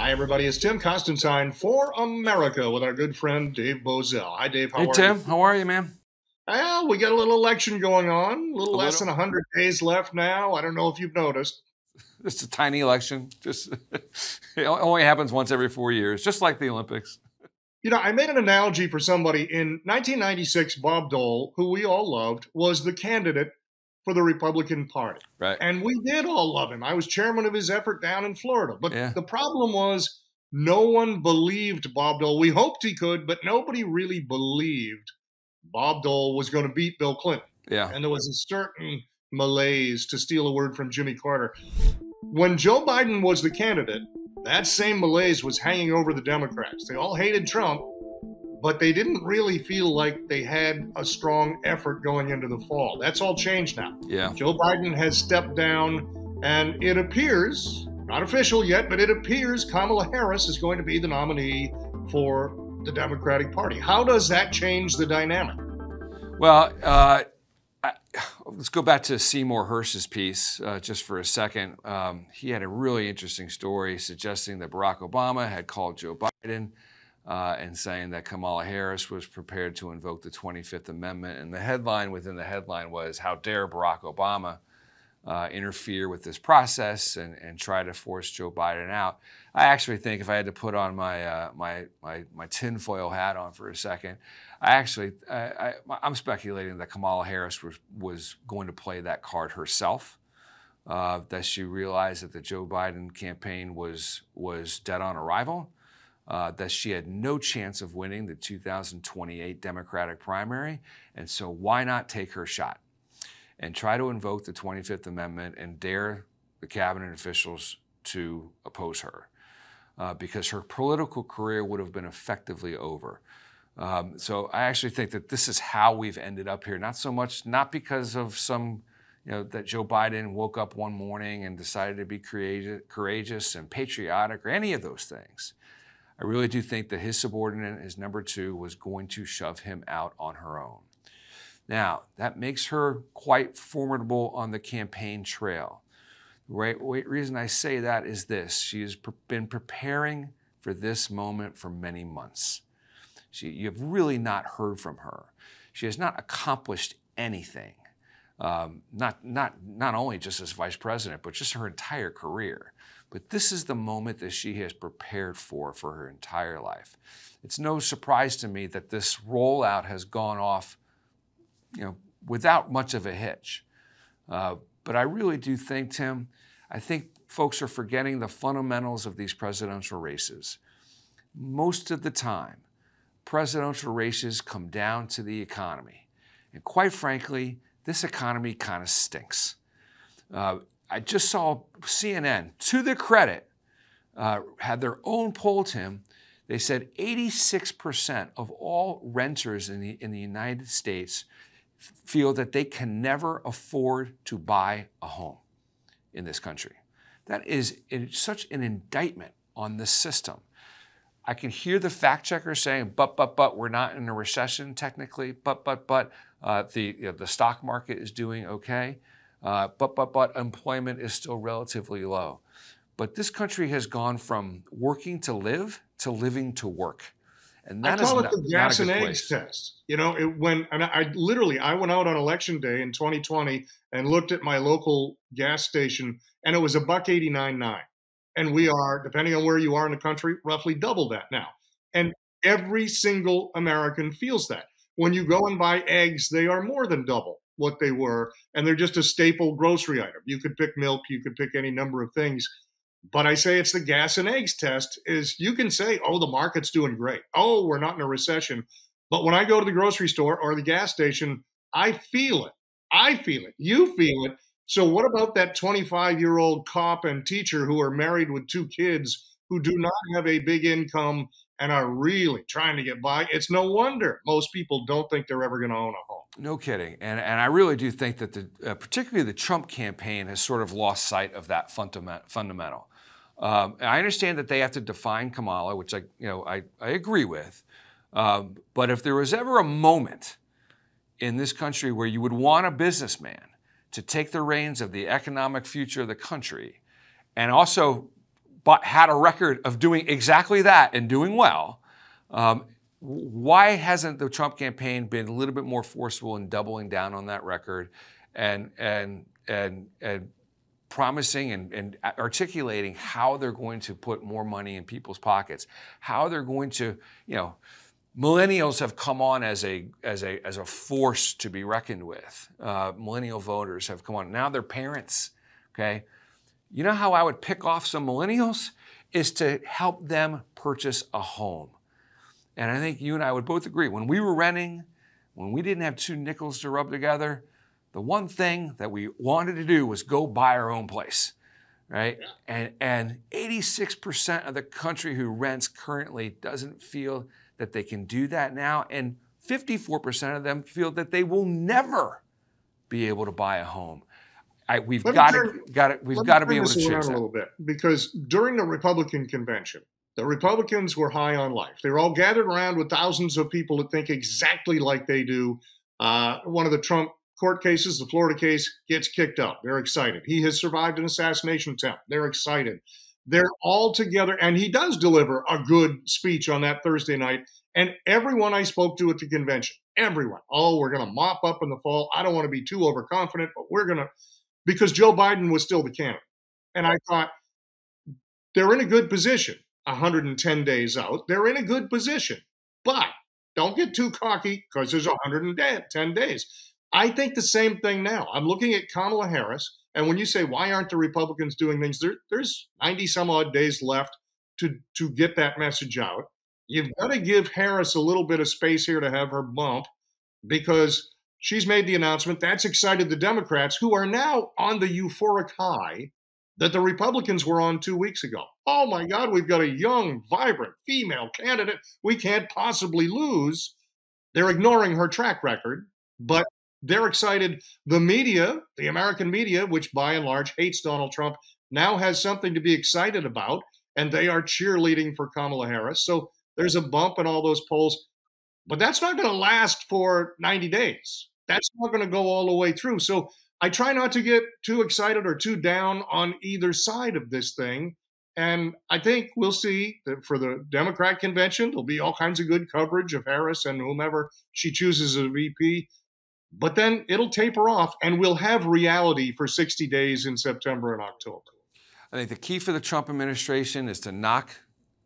Hi, everybody. It's Tim Constantine for America with our good friend Dave Bozell. Hi, Dave. How Hey, are you? Tim. How are you, man? Well, we got a little election going on. A little A less than little. 100 days left now. I don't know if you've noticed. Just a tiny election. Just it only happens once every 4 years, just like the Olympics. You know, I made an analogy for somebody. In 1996, Bob Dole, who we all loved, was the candidate for the Republican Party. Right. And we did all love him. I was chairman of his effort down in Florida. But Yeah. the problem was no one believed Bob Dole. We hoped he could, but nobody really believed Bob Dole was going to beat Bill Clinton. Yeah. And there was a certain malaise, to steal a word from Jimmy Carter. When Joe Biden was the candidate, that same malaise was hanging over the Democrats. They all hated Trump, but they didn't really feel like they had a strong effort going into the fall. That's all changed now. Yeah. Joe Biden has stepped down, and it appears, not official yet, but it appears Kamala Harris is going to be the nominee for the Democratic Party. How does that change the dynamic? Well, let's go back to Seymour Hersh's piece just for a second. He had a really interesting story suggesting that Barack Obama had called Joe Biden and saying that Kamala Harris was prepared to invoke the 25th Amendment. And the headline within the headline was, "How dare Barack Obama interfere with this process and try to force Joe Biden out." I actually think, if I had to put on my my tinfoil hat on for a second, I'm speculating that Kamala Harris was going to play that card herself. That she realized that the Joe Biden campaign was dead on arrival. That she had no chance of winning the 2028 Democratic primary, and so why not take her shot and try to invoke the 25th Amendment and dare the cabinet officials to oppose her, because her political career would have been effectively over. So I actually think that this is how we've ended up here, not because of that Joe Biden woke up one morning and decided to be courageous and patriotic or any of those things. I really do think that his subordinate, his number two, was going to shove him out on her own. Now, that makes her quite formidable on the campaign trail. The reason I say that is this: she has been preparing for this moment for many months. You have really not heard from her. She has not accomplished anything, not only just as vice president, but just her entire career. But this is the moment that she has prepared for her entire life. It's no surprise to me that this rollout has gone off, without much of a hitch. But I really do think, Tim, I think folks are forgetting the fundamentals of these presidential races. Most of the time, presidential races come down to the economy. And quite frankly, this economy kind of stinks. I just saw CNN, to their credit, had their own poll, Tim. They said 86% of all renters in the United States feel that they can never afford to buy a home in this country. That is such an indictment on the system. I can hear the fact checkers saying, but, we're not in a recession technically, but, the stock market is doing okay, but, employment is still relatively low. But this country has gone from working to live to living to work. And that I call it not, the gas and place. eggs test. I went out on election day in 2020 and looked at my local gas station, and it was $1.89.9. And we are, depending on where you are in the country, roughly double that now. And every single American feels that. When you go and buy eggs, they are more than double what they were, and they're just a staple grocery item. You could pick milk, you could pick any number of things. But I say it's the gas and eggs test. Is you can say, oh, the market's doing great. Oh, we're not in a recession. But when I go to the grocery store or the gas station, I feel it. I feel it. You feel it. So what about that 25-year-old cop and teacher who are married with 2 kids who do not have a big income and are really trying to get by? It's no wonder most people don't think they're ever going to own a home. No kidding. And I really do think that particularly the Trump campaign has sort of lost sight of that fundamental. I understand that they have to define Kamala, which I agree with. But if there was ever a moment in this country where you would want a businessman to take the reins of the economic future of the country and also had a record of doing exactly that and doing well. Why hasn't the Trump campaign been a little bit more forceful in doubling down on that record and promising and articulating how they're going to put more money in people's pockets, how they're going to, millennials have come on as a force to be reckoned with. Millennial voters have come on. Now they're parents, okay? You know how I would pick off some millennials? Is to help them purchase a home. And I think you and I would both agree, when we were renting, when we didn't have two nickels to rub together, the one thing that we wanted to do was go buy our own place, right? Yeah. And 86% of the country who rents currently doesn't feel that they can do that now, and 54% of them feel that they will never be able to buy a home. We've got to be able to change that a little bit, because during the Republican convention, the Republicans were high on life. They were all gathered around with thousands of people that think exactly like they do. One of the Trump court cases, the Florida case, gets kicked out. They're excited. He has survived an assassination attempt. They're excited. They're all together, and he does deliver a good speech on that Thursday night. And everyone I spoke to at the convention, everyone, we're going to mop up in the fall. I don't want to be too overconfident, but we're going to, because Joe Biden was still the candidate. And I thought, they're in a good position. 110 days out, they're in a good position. But don't get too cocky, because there's 110 days. I think the same thing now. I'm looking at Kamala Harris, and when you say, why aren't the Republicans doing things, there's 90 some odd days left to get that message out. You've got to give Harris a little bit of space here to have her bump, because she's made the announcement. That's excited the Democrats, who are now on the euphoric high that the Republicans were on 2 weeks ago. Oh my God, we've got a young, vibrant female candidate we can't possibly lose. They're ignoring her track record, but they're excited. The media, the American media, which by and large hates Donald Trump, now has something to be excited about, and they are cheerleading for Kamala Harris. So there's a bump in all those polls, but that's not going to last for 90 days. That's not going to go all the way through. So I try not to get too excited or too down on either side of this thing. And I think we'll see that for the Democrat convention, there'll be all kinds of good coverage of Harris and whomever she chooses as a VP. But then it'll taper off, and we'll have reality for 60 days in September and October. I think the key for the Trump administration is to knock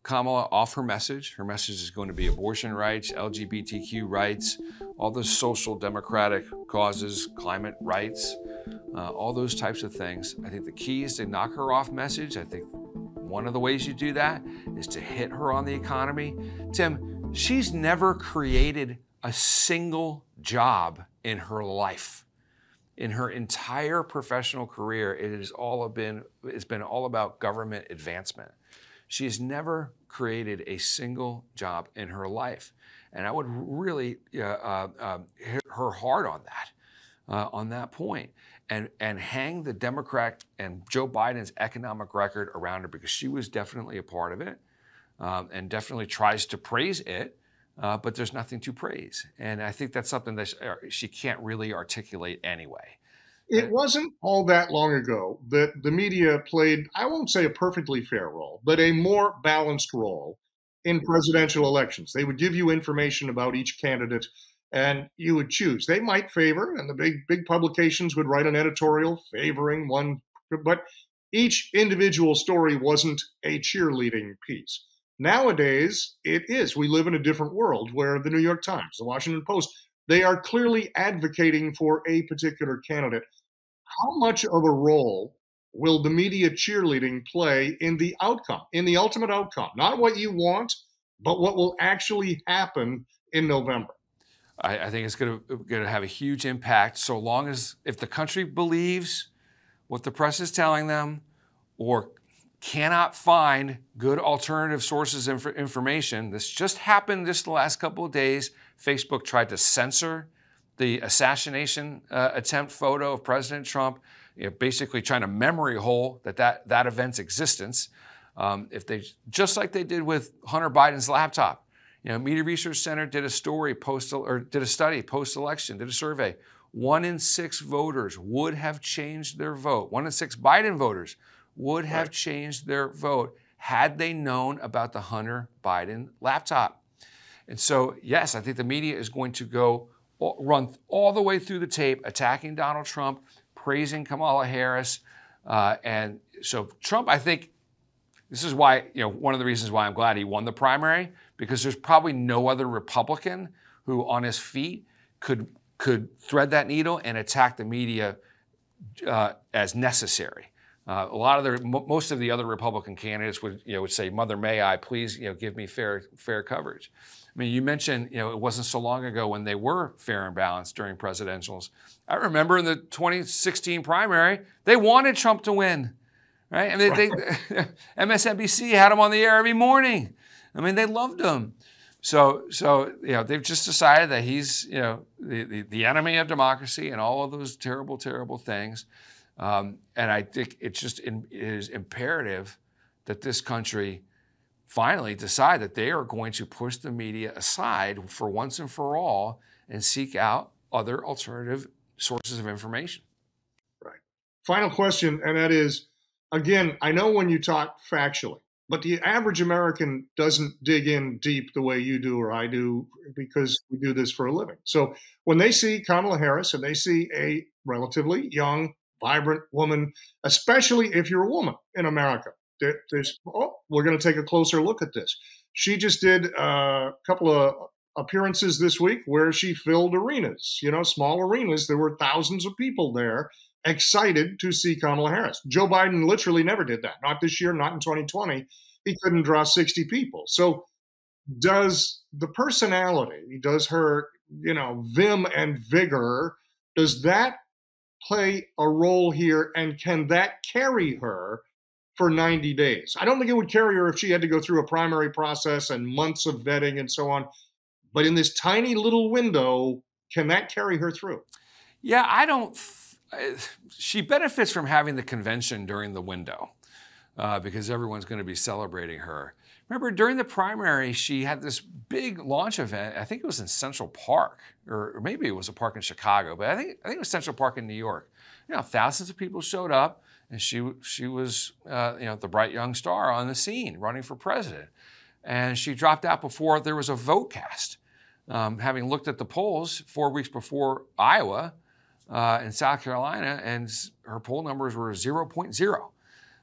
Kamala off her message. Her message is going to be abortion rights, LGBTQ rights, all those social democratic causes, climate rights, all those types of things. I think the key is to knock her off message. I think one of the ways you do that is to hit her on the economy. Tim, she's never created a single job in her life. In her entire professional career, it's been all about government advancement. She has never created a single job in her life. And I would really hit her hard on that point, and hang the Democrat and Joe Biden's economic record around her, because she was definitely a part of it, and definitely tries to praise it, but there's nothing to praise. And I think that's something that she can't really articulate anyway. It wasn't all that long ago that the media played, I won't say a perfectly fair role, but a more balanced role in presidential elections. They would give you information about each candidate, and you would choose. They might favor, and the big publications would write an editorial favoring one, but each individual story wasn't a cheerleading piece. Nowadays, it is. We live in a different world where the New York Times, the Washington Post, they are clearly advocating for a particular candidate. How much of a role will the media cheerleading play in the outcome, in the ultimate outcome? Not what you want, but what will actually happen in November. I think it's going to have a huge impact, so long as, if the country believes what the press is telling them, or cannot find good alternative sources of information. This just happened just the last couple of days. Facebook tried to censor the assassination attempt photo of President Trump, basically trying to memory hole that event's existence. If they, just like they did with Hunter Biden's laptop, Media Research Center did a study post-election, did a survey. 1 in 6 voters would have changed their vote. 1 in 6 Biden voters would have changed their vote had they known about the Hunter Biden laptop. And so, yes, I think the media is going to run all the way through the tape, attacking Donald Trump, praising Kamala Harris. And so Trump, I think, this is why, one of the reasons why I'm glad he won the primary, because there's probably no other Republican who on his feet could thread that needle and attack the media as necessary. Most of the other Republican candidates would say, "Mother, may I please, give me fair coverage." I mean, you mentioned, it wasn't so long ago when they were fair and balanced during presidentials. I remember in the 2016 primary, they wanted Trump to win, right? I mean, MSNBC had him on the air every morning. I mean, they loved him. So they've just decided that he's, the enemy of democracy and all of those terrible, terrible things. And I think it is imperative that this country finally decide that they are going to push the media aside for once and for all and seek out other alternative sources of information. Right. Final question, and that is, again, I know when you talk factually, but the average American doesn't dig in deep the way you do or I do because we do this for a living. So when they see Kamala Harris and they see a relatively young, vibrant woman, especially if you're a woman in America, we're going to take a closer look at this. She just did a couple of appearances this week where she filled arenas, small arenas. There were thousands of people there excited to see Kamala Harris. Joe Biden literally never did that. Not this year, not in 2020. He couldn't draw 60 people. So does the personality, does her, vim and vigor, does that play a role here? And can that carry her for 90 days? I don't think it would carry her if she had to go through a primary process and months of vetting and so on. But in this tiny little window, can that carry her through? Yeah, she benefits from having the convention during the window because everyone's going to be celebrating her. Remember, during the primary, she had this big launch event. I think it was in Central Park, or maybe it was a park in Chicago, but I think it was Central Park in New York. Thousands of people showed up, and she was the bright young star on the scene running for president. And she dropped out before there was a vote cast. Having looked at the polls 4 weeks before Iowa in South Carolina, and her poll numbers were 0.0.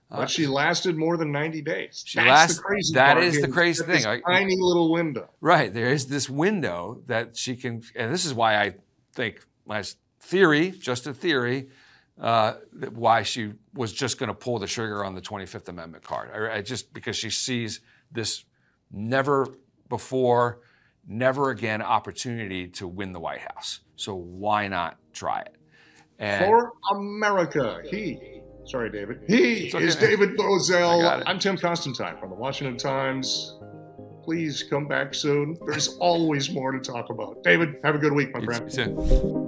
But she lasted more than 90 days. That's the crazy part. That is the crazy thing. Tiny little window. Right. There is this window that she can, and this is why I think my theory, just a theory, why she was just going to pull the trigger on the 25th Amendment card. Because she sees this never before, never again opportunity to win the White House. So why not try it? And For America, sorry, David. He is David Bozell. I'm Tim Constantine from the Washington Times. Please come back soon. There's always more to talk about. David, have a good week, my friend. See you soon.